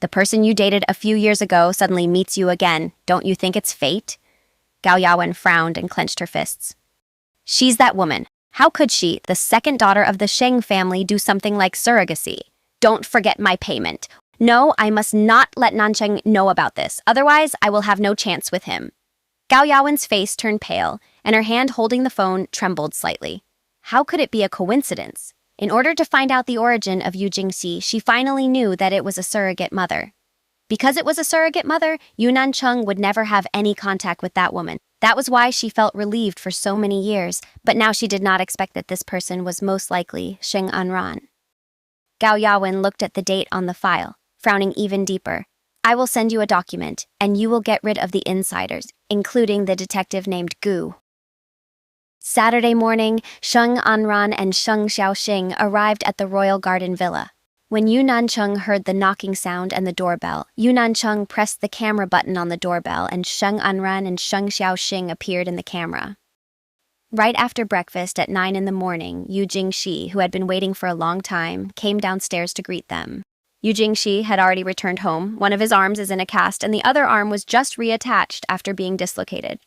The person you dated a few years ago suddenly meets you again. Don't you think it's fate? Gao Yawen frowned and clenched her fists. She's that woman. How could she, the second daughter of the Sheng family, do something like surrogacy? Don't forget my payment. No, I must not let Nancheng know about this. Otherwise, I will have no chance with him. Gao Yawen's face turned pale, and her hand holding the phone trembled slightly. How could it be a coincidence? In order to find out the origin of Zhuxi, she finally knew that it was a surrogate mother. Because it was a surrogate mother, Yunnan Cheng would never have any contact with that woman. That was why she felt relieved for so many years, but now she did not expect that this person was most likely Sheng Anran. Gao Yawen looked at the date on the file, frowning even deeper. I will send you a document, and you will get rid of the insiders, including the detective named Gu. Saturday morning, Sheng Anran and Sheng Xiaoxing arrived at the Royal Garden Villa. When Yunnan Cheng heard the knocking sound and the doorbell, Yunnan Cheng pressed the camera button on the doorbell and Sheng Anran and Sheng Xiaoxing appeared in the camera. Right after breakfast at 9 in the morning, Yu Jingxi, who had been waiting for a long time, came downstairs to greet them. Yu Jingxi had already returned home. One of his arms is in a cast and the other arm was just reattached after being dislocated.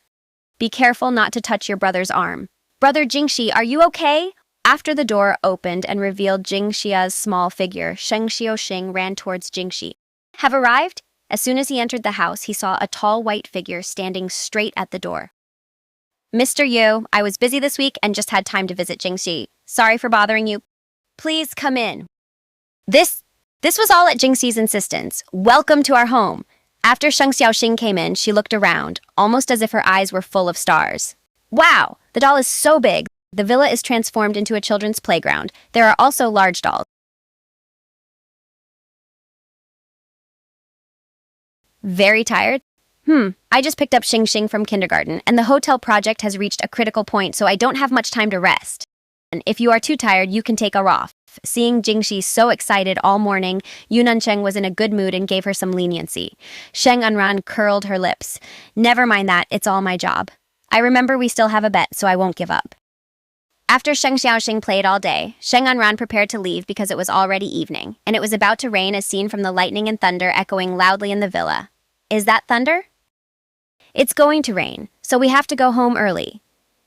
Be careful not to touch your brother's arm. Brother Jingxi, are you okay? After the door opened and revealed Jingxia's small figure, Sheng Xiaoxing ran towards Jingxi. Have arrived? As soon as he entered the house, he saw a tall white figure standing straight at the door. Mr. Yu, I was busy this week and just had time to visit Jingxi. Sorry for bothering you. Please come in. This was all at Jingxi's insistence. Welcome to our home. After Sheng Xiaoxing came in, she looked around, almost as if her eyes were full of stars. Wow, the doll is so big. The villa is transformed into a children's playground. There are also large dolls. Very tired? I just picked up Xing from kindergarten, and the hotel project has reached a critical point, so I don't have much time to rest. And if you are too tired, you can take a off. Seeing Jingxi so excited all morning, Yunnan Cheng was in a good mood and gave her some leniency. Sheng Anran curled her lips. Never mind that, it's all my job. I remember we still have a bet, so I won't give up. After Sheng Xiaoxing played all day, Sheng Anran prepared to leave because it was already evening, and it was about to rain as seen from the lightning and thunder echoing loudly in the villa. Is that thunder? It's going to rain, so we have to go home early.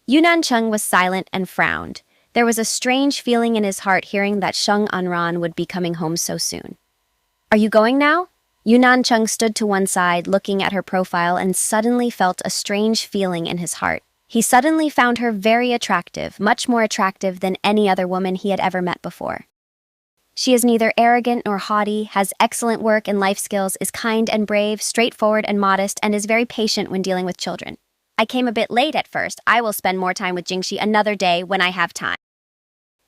Yunnan Cheng was silent and frowned. There was a strange feeling in his heart hearing that Sheng Anran would be coming home so soon. Are you going now? Yunnan Cheng stood to one side, looking at her profile, and suddenly felt a strange feeling in his heart. He suddenly found her very attractive, much more attractive than any other woman he had ever met before. She is neither arrogant nor haughty, has excellent work and life skills, is kind and brave, straightforward and modest, and is very patient when dealing with children. I came a bit late at first. I will spend more time with Jingxi another day when I have time.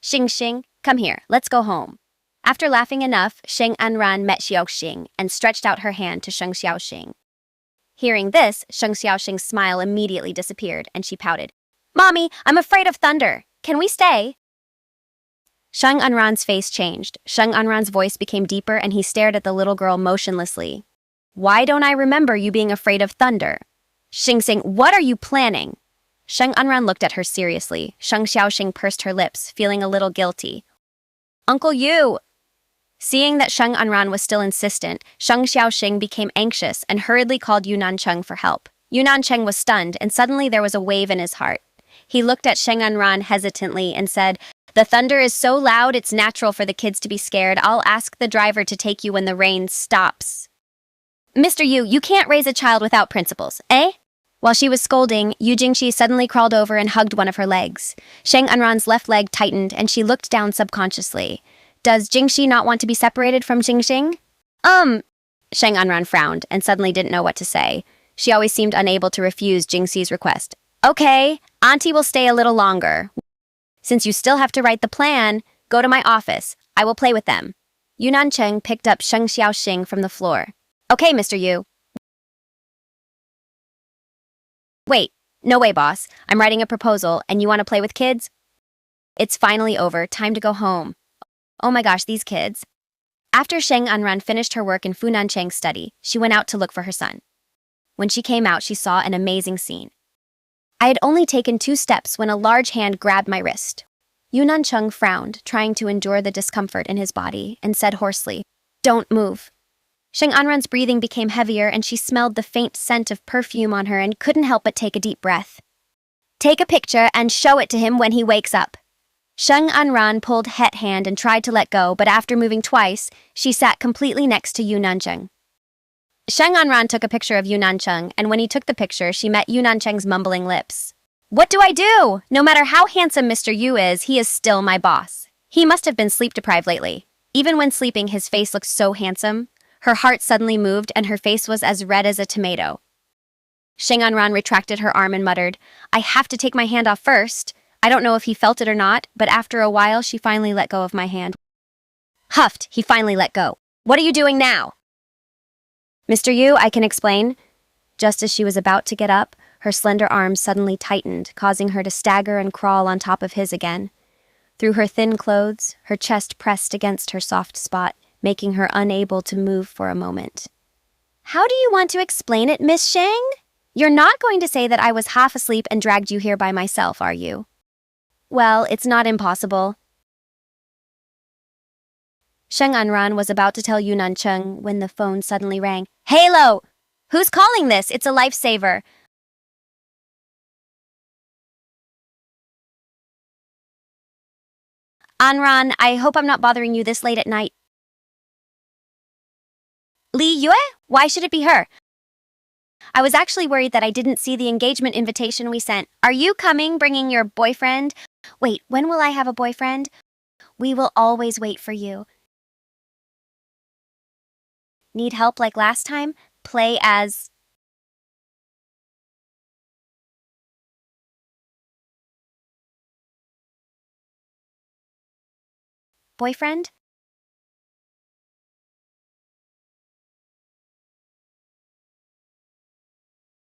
Xing, come here, let's go home. After laughing enough, Sheng Anran met Xiaoxing and stretched out her hand to Sheng Xiaoxing. Hearing this, Sheng Xiaoxing's smile immediately disappeared, and she pouted. Mommy, I'm afraid of thunder. Can we stay? Sheng Anran's face changed. Sheng Anran's voice became deeper, and he stared at the little girl motionlessly. Why don't I remember you being afraid of thunder? Xing, what are you planning? Sheng Anran looked at her seriously. Sheng Xiaoxing pursed her lips, feeling a little guilty. Uncle Yu! Seeing that Sheng Anran was still insistent, Sheng Xiaoxing became anxious and hurriedly called Yunnan Cheng for help. Yunnan Cheng was stunned, and suddenly there was a wave in his heart. He looked at Sheng Anran hesitantly and said, The thunder is so loud it's natural for the kids to be scared. I'll ask the driver to take you when the rain stops. Mr. Yu, you can't raise a child without principles, eh? While she was scolding, Yu Jingxi suddenly crawled over and hugged one of her legs. Sheng Anran's left leg tightened, and she looked down subconsciously. Does Jingxi not want to be separated from Xing? Sheng Anran frowned and suddenly didn't know what to say. She always seemed unable to refuse Jingxi's request. Okay, Auntie will stay a little longer. Since you still have to write the plan, go to my office. I will play with them. Yunnan Cheng picked up Sheng Xiaoxing from the floor. Okay, Mr. Yu. Wait, no way, boss. I'm writing a proposal, and you want to play with kids? It's finally over. Time to go home. Oh my gosh, these kids. After Sheng Anran finished her work in Funan Cheng's study, she went out to look for her son. When she came out, she saw an amazing scene. I had only taken 2 steps when a large hand grabbed my wrist. Yunan Cheng frowned, trying to endure the discomfort in his body, and said hoarsely, "Don't move." Sheng Anran's breathing became heavier and she smelled the faint scent of perfume on her and couldn't help but take a deep breath. "Take a picture and show it to him when he wakes up." Sheng Anran pulled Het hand and tried to let go, but after moving twice, she sat completely next to Yunan Cheng. Sheng Anran took a picture of Yunan Cheng, and when he took the picture, she met Yunan Cheng's mumbling lips. "What do I do? No matter how handsome Mr. Yu is, he is still my boss. He must have been sleep-deprived lately. Even when sleeping, his face looked so handsome." Her heart suddenly moved, and her face was as red as a tomato. Sheng Anran retracted her arm and muttered, "I have to take my hand off first." I don't know if he felt it or not, but after a while, she finally let go of my hand. Huffed, he finally let go. "What are you doing now?" "Mr. Yu, I can explain." Just as she was about to get up, her slender arms suddenly tightened, causing her to stagger and crawl on top of his again. Through her thin clothes, her chest pressed against her soft spot, making her unable to move for a moment. "How do you want to explain it, Miss Sheng? You're not going to say that I was half asleep and dragged you here by myself, are you?" "Well, it's not impossible." Sheng Anran was about to tell Yunan Cheng when the phone suddenly rang. "Halo! Who's calling this? It's a lifesaver." "Anran, I hope I'm not bothering you this late at night." "Li Yue? Why should it be her?" "I was actually worried that I didn't see the engagement invitation we sent. Are you coming, bringing your boyfriend?" "Wait, when will I have a boyfriend?" "We will always wait for you." "Need help like last time? Play as..." "Boyfriend?"